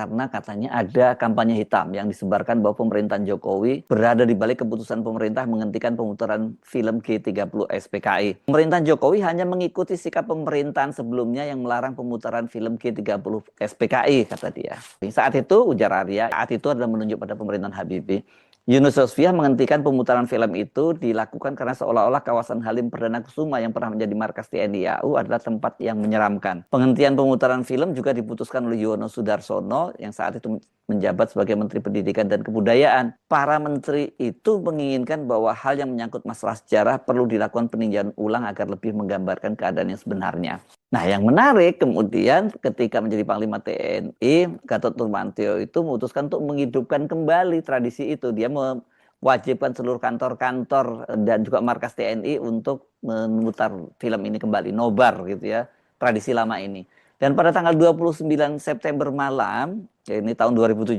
karena katanya ada kampanye hitam yang disebarkan bahwa pemerintahan Jokowi berada di balik keputusan pemerintah menghentikan pemutaran film G30 SPKI. Pemerintahan Jokowi hanya mengikuti sikap pemerintahan sebelumnya yang melarang pemutaran film G30 SPKI, kata dia. Saat itu, ujar Arya, saat itu adalah menunjuk pada pemerintahan Habibie. Yunus Sosvia menghentikan pemutaran film itu dilakukan karena seolah-olah kawasan Halim Perdana Kusuma yang pernah menjadi markas TNI AU adalah tempat yang menyeramkan. Penghentian pemutaran film juga diputuskan oleh Yono Sudarsono yang saat itu menjabat sebagai Menteri Pendidikan dan Kebudayaan. Para menteri itu menginginkan bahwa hal yang menyangkut masalah sejarah perlu dilakukan peninjauan ulang agar lebih menggambarkan keadaan yang sebenarnya. Nah, yang menarik kemudian ketika menjadi Panglima TNI, Gatot Nurmantio itu memutuskan untuk menghidupkan kembali tradisi itu. Dia mewajibkan seluruh kantor-kantor dan juga markas TNI untuk memutar film ini kembali, nobar gitu ya, tradisi lama ini. Dan pada tanggal 29 September malam, ya ini tahun 2017,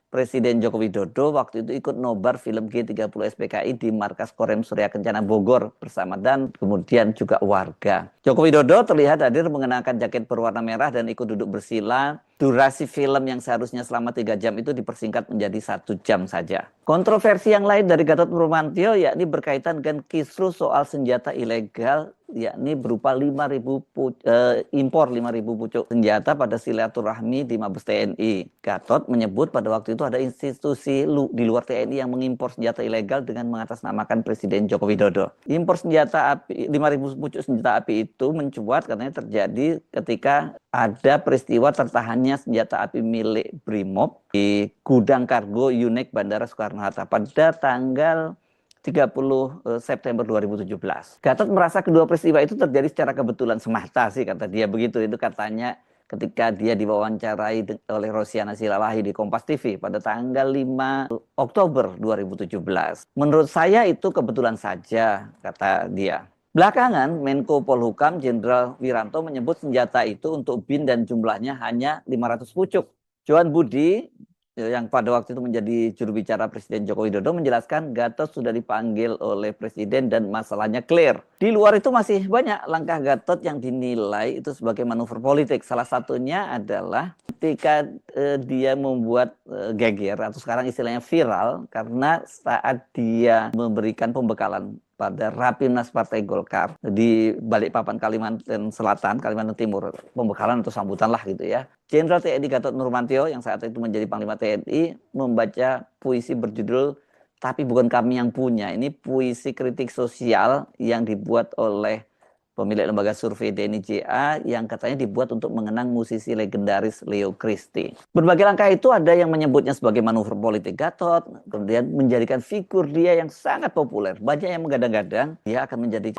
Presiden Joko Widodo waktu itu ikut nobar film G30 SPKI di markas Korem Surya Kencana Bogor bersama dan kemudian juga warga. Joko Widodo terlihat hadir mengenakan jaket berwarna merah dan ikut duduk bersila. Durasi film yang seharusnya selama 3 jam itu dipersingkat menjadi 1 jam saja. Kontroversi yang lain dari Gatot Nurmantio yakni berkaitan dengan kisru soal senjata ilegal, yakni berupa impor 5.000 pucuk senjata pada silaturahmi di Mabes TNI. Gatot menyebut pada waktu itu ada institusi di luar TNI yang mengimpor senjata ilegal dengan mengatasnamakan Presiden Joko Widodo. Impor senjata api 5.000 pucuk senjata api itu mencuat katanya terjadi ketika ada peristiwa tertahannya senjata api milik Brimob di gudang kargo Yunik Bandara Soekarno-Hatta pada tanggal 30 September 2017. Gatot merasa kedua peristiwa itu terjadi secara kebetulan semata sih, kata dia begitu. Itu katanya ketika dia diwawancarai oleh Rosiana Silalahi di Kompas TV pada tanggal 5 Oktober 2017. Menurut saya itu kebetulan saja, kata dia. Belakangan, Menko Polhukam Jenderal Wiranto menyebut senjata itu untuk BIN dan jumlahnya hanya 500 pucuk. Johan Budi, yang pada waktu itu menjadi juru bicara Presiden Joko Widodo, menjelaskan Gatot sudah dipanggil oleh Presiden dan masalahnya clear. Di luar itu masih banyak langkah Gatot yang dinilai itu sebagai manuver politik. Salah satunya adalah ketika dia membuat geger atau sekarang istilahnya viral karena saat dia memberikan pembekalan pada Rapimnas Partai Golkar di Balikpapan, Kalimantan Selatan, Kalimantan Timur, pembekalan atau sambutan lah gitu ya. Jenderal TNI Gatot Nurmantio yang saat itu menjadi Panglima TNI membaca puisi berjudul Tapi Bukan Kami Yang Punya. Ini puisi kritik sosial yang dibuat oleh pemilik lembaga survei DNIJA yang katanya dibuat untuk mengenang musisi legendaris Leo Christie. Berbagai langkah itu ada yang menyebutnya sebagai manuver politik Gatot, kemudian menjadikan figur dia yang sangat populer. Banyak yang menggadang-gadang dia akan menjadi